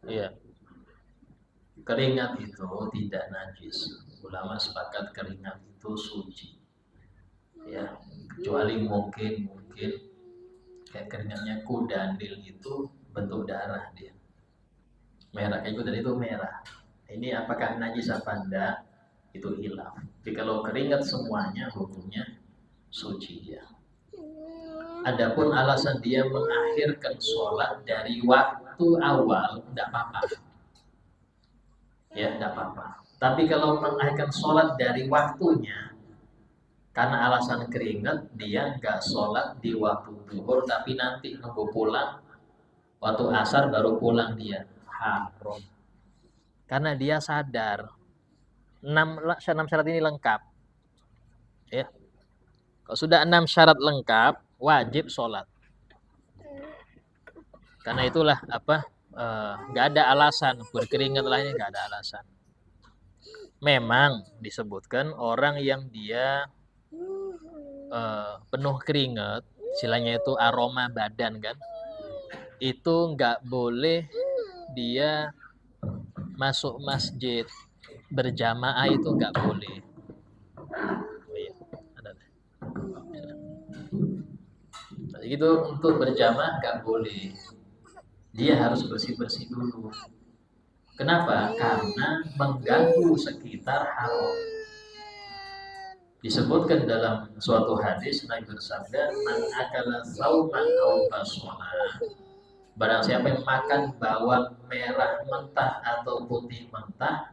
Iya. Keringat itu tidak najis. Ulama sepakat keringat itu suci. Ya, kecuali mungkin kayak keringatnya kudanil itu bentuk darah dia. Merah, kayak kudanil itu merah. Ini apakah najis apa enggak? Itu hilaf. Tapi kalau keringat semuanya hukumnya suci ya. Adapun alasan dia mengakhirkan sholat dari waktu awal, tidak apa-apa. Ya, tidak apa-apa. Tapi kalau mengakhirkan sholat dari waktunya, karena alasan keringat, dia nggak sholat di waktu zuhur, tapi nanti nunggu pulang, waktu asar baru pulang dia. Haram. Karena dia sadar, 6 syarat ini lengkap. Ya. Kalau sudah 6 syarat lengkap, wajib sholat. Karena itulah nggak ada alasan berkeringat lainnya, nggak ada alasan. Memang disebutkan orang yang dia penuh keringat, istilahnya itu aroma badan kan, itu nggak boleh dia masuk masjid berjamaah, itu nggak boleh. Itu untuk berjamaah nggak boleh. Dia harus bersih-bersih dulu. Kenapa? Karena mengganggu sekitar haram. Disebutkan dalam suatu hadis Nabi bersabda, "Man akala sauman aw baswana." Barang siapa yang makan bawang merah mentah atau putih mentah,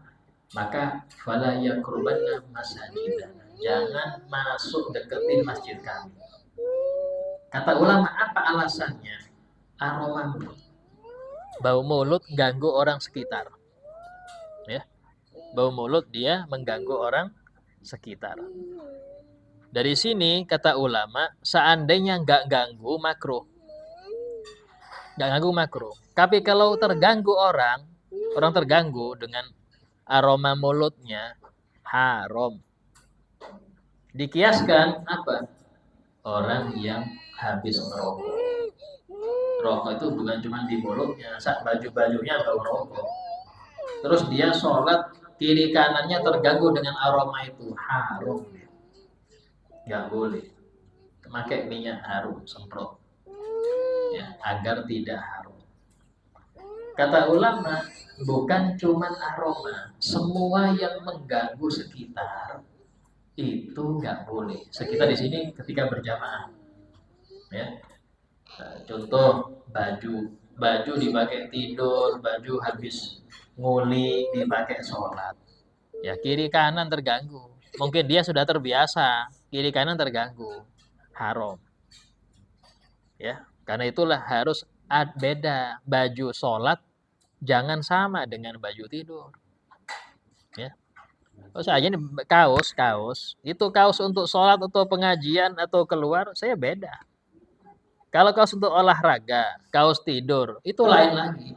maka fala yaqrubanna masajidana. Jangan masuk deketin masjid kami. Kata ulama, apa alasannya? Aroma mulut. Bau mulut ganggu orang sekitar. Ya. Bau mulut dia mengganggu orang sekitar. Dari sini kata ulama, seandainya nggak ganggu makruh. nggak ganggu makruh. Tapi kalau terganggu orang terganggu dengan aroma mulutnya, haram. Dikiaskan apa? Orang yang habis merokok. Rokok itu bukan cuma di mulutnya, baju-bajunya bau rokok. Terus dia sholat, kiri kanannya terganggu dengan aroma itu, haram. Nggak boleh. Pakai minyak harum, semprot. Ya, agar tidak harum. Kata ulama, bukan cuma aroma, semua yang mengganggu sekitar itu nggak boleh. Sekitar di sini ketika berjamaah, ya. Nah, contoh baju dipakai tidur, baju habis nguli dipakai sholat. Ya kiri kanan terganggu. Mungkin dia sudah terbiasa, kiri kanan terganggu, haram. Ya, karena itulah harus beda. Baju sholat jangan sama dengan baju tidur. Ya. Terus aja nih kaos itu kaos untuk sholat atau pengajian atau keluar saya beda. Kalau kaos untuk olahraga, kaos tidur itu lain lagi.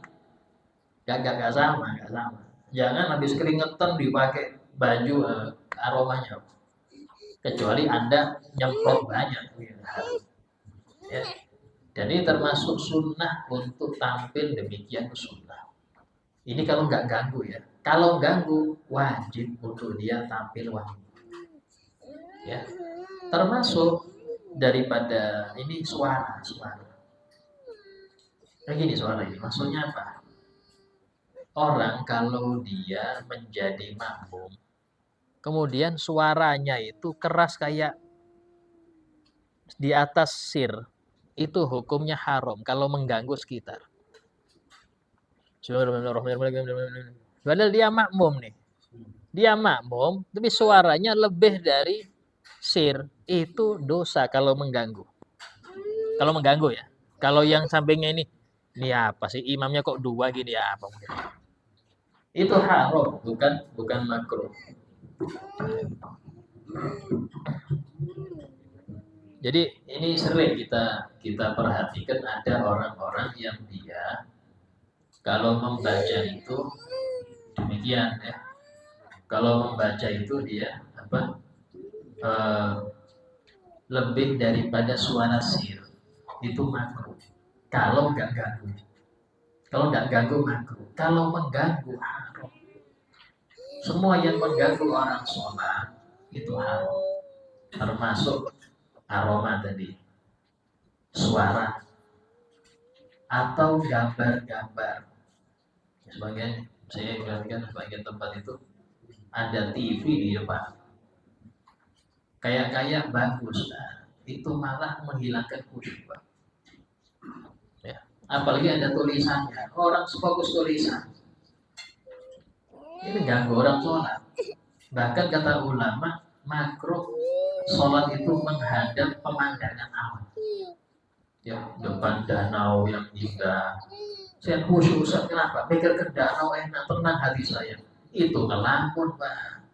Gak sama. Jangan habis keringetan dipakai baju aromanya. Kecuali Anda nyemprot banyak. Ya. Jadi termasuk sunnah untuk tampil demikian sunnah. Ini kalau nggak ganggu ya. Kalau ganggu wajib untuk dia tampil wangi. Ya. Termasuk daripada ini suara. Nah gini suara ini maksudnya apa? Orang kalau dia menjadi makmum, kemudian suaranya itu keras kayak di atas sir, itu hukumnya haram kalau mengganggu sekitar. Padahal dia makmum nih. Dia makmum, tapi suaranya lebih dari sir. Itu dosa kalau mengganggu. Kalau mengganggu ya. Kalau yang sampingnya ini apa sih? Imamnya kok dua gini ya apa mungkin? Itu haram, bukan makruh. Jadi ini sering kita perhatikan ada orang-orang yang dia kalau membaca itu demikian ya. Kalau membaca itu dia lebih daripada suara sir itu makruh. Kalau nggak ganggu, makruh. Kalau mengganggu haram. Semua yang mengganggu orang sholat itu haram. Termasuk aroma tadi, suara atau gambar-gambar. Sebagian saya perhatikan sebagian tempat itu ada TV di depan. Kayak bagus, itu malah menghilangkan khusyuk. Ya. Apalagi ada tulisannya, orang fokus tulisan. Ini ganggu orang sholat. Bahkan kata ulama, makruh sholat itu menghadap pemandangan alam. Ya, depan danau yang indah. Saya khusyuk, kenapa? Mikir ke danau enak, tenang hati saya. Itu ngelamun, Pak.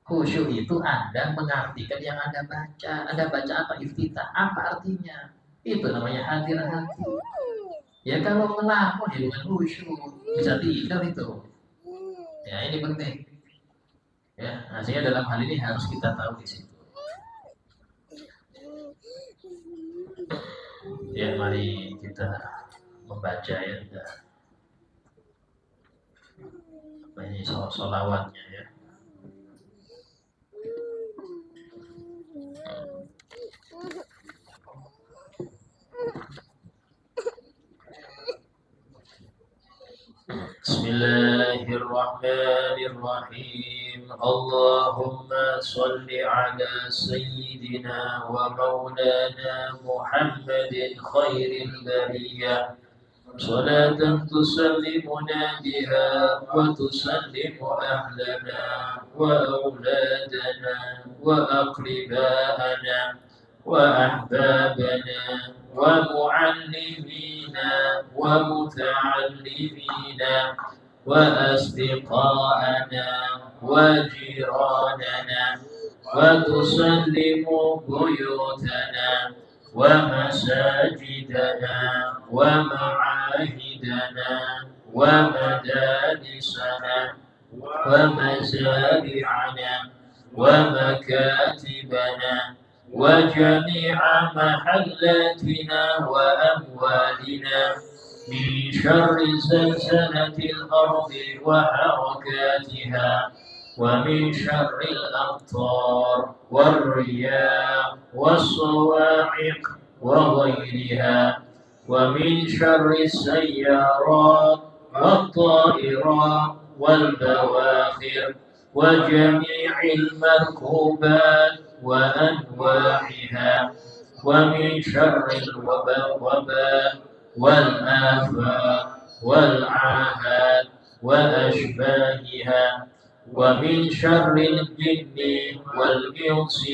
Khusyuk itu Anda mengartikan yang Anda baca. Anda baca apa? Iftitah. Apa artinya? Itu namanya hadir hati. Ya kalau ngelamun ya bukan khusyuk. Bisa tidur itu. Ya ini penting. Ya, sehingga dalam hal ini harus kita tahu di situ. Ya mari kita membaca ya. Ini sholawatnya ya. Bismillahirrahmanirrahim. Allahumma salli ala sayyidina wa maulana Muhammadin khairil bariyah. Salatan tusallimuna biha wa tusallimu ahlana wa auladana wa aqribana وأحبابنا ومعلمينا ومتعلمينا وأصدقاءنا وجيراننا وتسلم بيوتنا ومساجدنا ومعاهدنا ومدارسنا ومزارعنا ومكاتبنا وجميع محلاتنا وأموالنا من شر زلزلة الأرض وحركاتها ومن شر الأمطار والرياح والصواعق وغيرها ومن شر السيارات والطائرات والبواخر وجميع المركوبات وأنواعها ومن شر الوباء والآفات والعاهات وأشباهها ومن شر الجن والإنس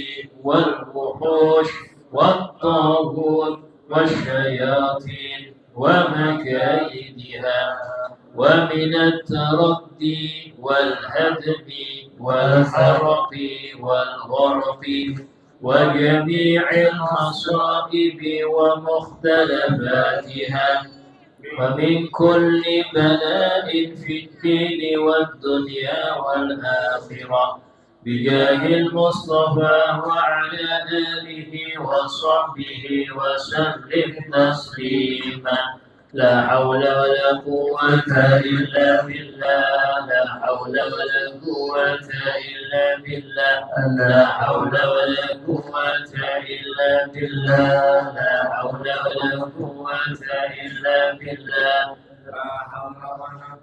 والوحوش والطاغوت والشياطين ومكايدها ومن التردي والهدم والحرق والغرق وجميع المصائب ومختلفاتها ومن كل بلاء في الدين والدنيا والآخرة بجاه المصطفى وعلى آله وصحبه وسلم تسليما لا حول ولا قوة إلا بالله لا حول ولا قوة إلا بالله لا حول ولا قوة إلا بالله لا حول ولا قوة إلا بالله لا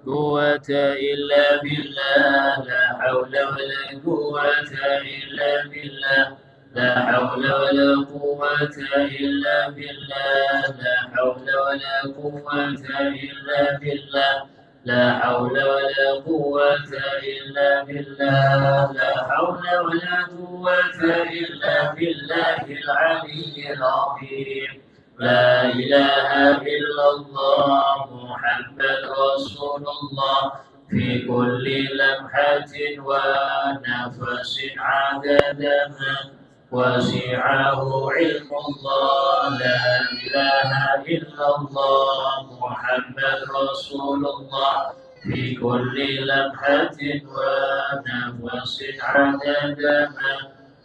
قوة إلا بالله لا حول ولا قوة إلا بالله لا حول ولا قوة إلا بالله لا حول ولا قوة إلا بالله لا حول ولا قوة إلا بالله لا حول ولا قوة إلا بالله العلي العظيم لا إله إلا الله محمد رسول الله في كل لمحة ونفس عدد ما وسعه علم الله لا إله إلا الله محمد رسول الله في كل لمحة ونفس عدد ما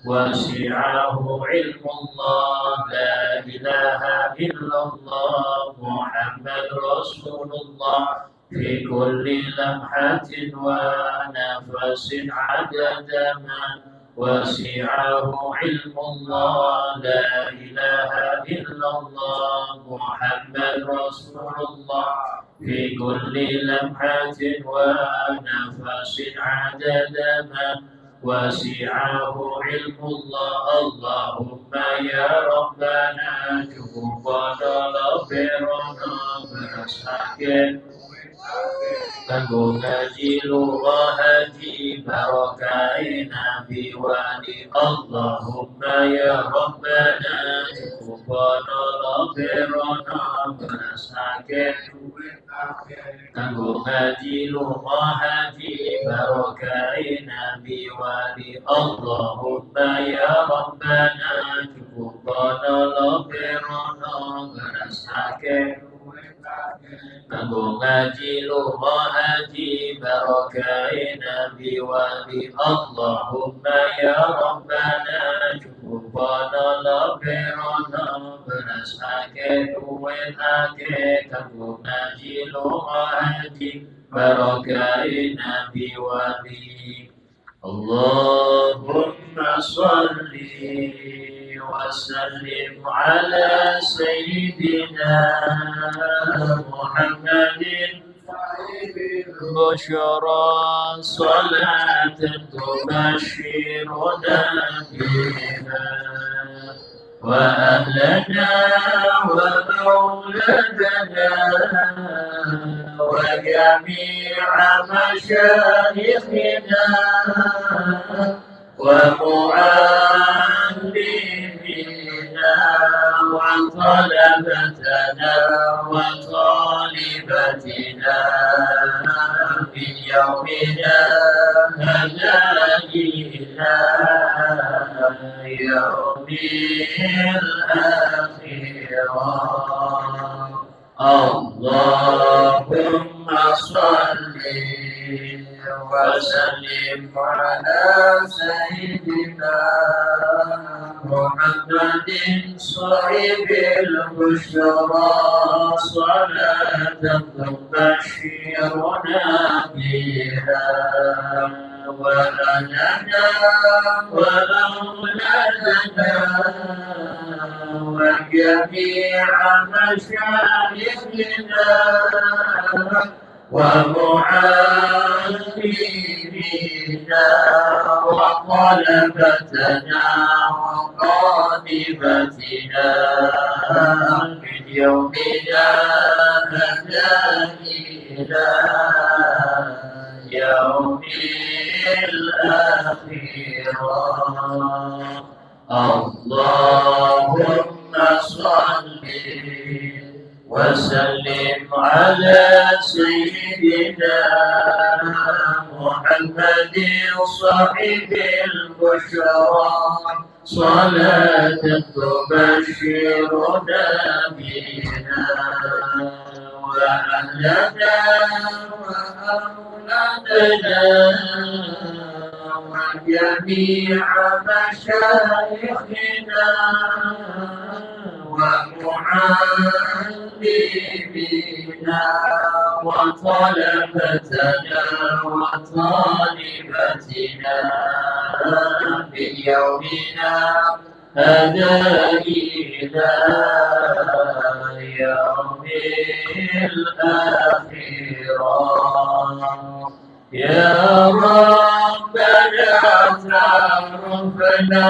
وسعه علم الله لا إله إلا الله محمد رسول الله في كل لمحة ونفس عدد ما وسعه علم الله لا إله إلا الله محمد رسول الله في كل لمحة ونفس عدد ما وسعه علم الله اللهم يا ربنا جبنا لبرنا برساكن kanggo ngaji lughah haji barakain nabi wali Allahumma ya rabbana cukupana labirana berasake kanggo ngaji lughah haji barakain nabi wali Allahumma ya rabbana cukupana labirana berasake kanggo ngaji lughah haji barakain nabi wali Allahumma ya rabbana cukupana labirana berasake duit ake kanggo ngaji lughah haji barakain nabi wali Allahumma salli وسلم على سيدنا محمد بشرى صلاة تبشرنا بها وأهلنا ومولدنا وجميع مشايخنا ومعلمنا وطلبتنا وطالبتنا آمين يومنا هذا إلى يوم الآخرة. اللهم صل وسلم على سيدنا محمد صاحب البشرى صلاة تبشرنا بها ولدنا وأولادنا وجميع مشايخنا ومعلمينا وطلبتنا وطالبتنا من يومنا هذا إلى يوم الآخرة. اللهم صل وسلم على سيدنا محمد صاحب البشرى صلاة تبشرنا بها وأهلنا وأولادنا وجميع مشايخنا ومعلمينا وطلبتنا وطالبتنا من يومنا هذا إلى يوم الآخرة. يا ربنا تعرفنا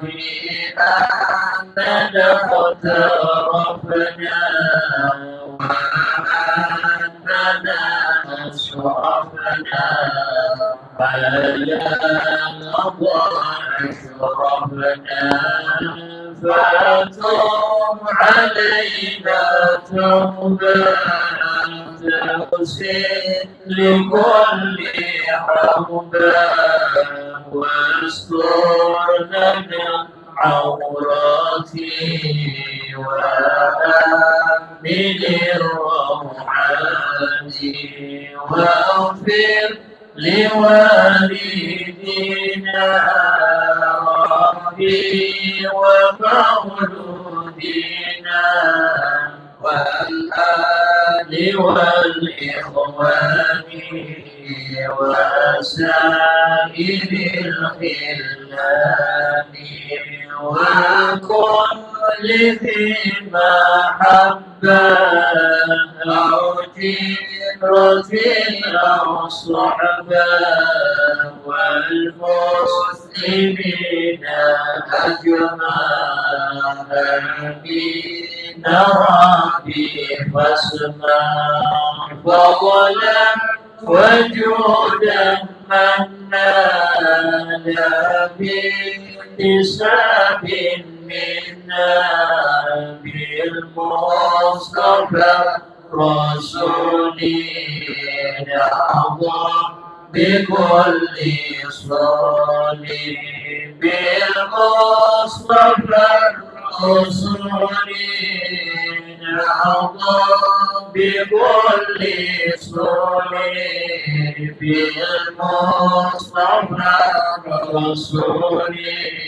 بأننا اقترفنا وأننا أسرفنا على الأضواء أشرفنا فتوب علينا توبة تغسل لكل حوبة واسترنا من عوراتي وآمن الروعات واغفر لوالدينا ربي ومولودينا والآل والإخوان وسائر الخلان وكل ذي محبة أو جيرة أو صحبة والمسلمين أجمعين ربي فاسمع فضلا وجودا منا بحساب منا بالمصطفى رسولين أعظم بكل صالح بالمصطفى رسولين أعظم بكل صالح بالمصطفى رسولين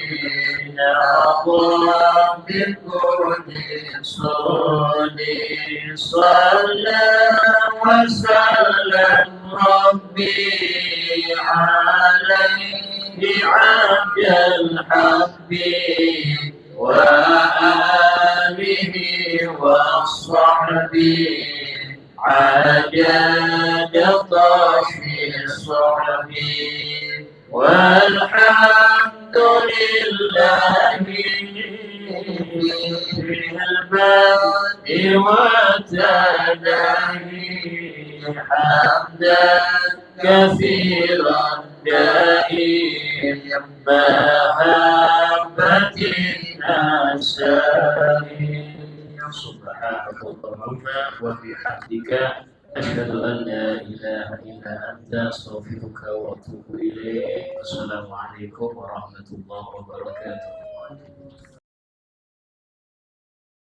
أعظم بكل صالح صلى وسلم ربي عليه عبد الحق وآله وصحبه عدد طشي صحبه والحمد لله في البدء والتناهي حمدا كثيرا دائما محبة الناس. سبحانك اللهم وبحمدك أشهد أن لا إله إلا أنت أستغفرك وأتوب إليك. السلام عليكم ورحمة الله وبركاته.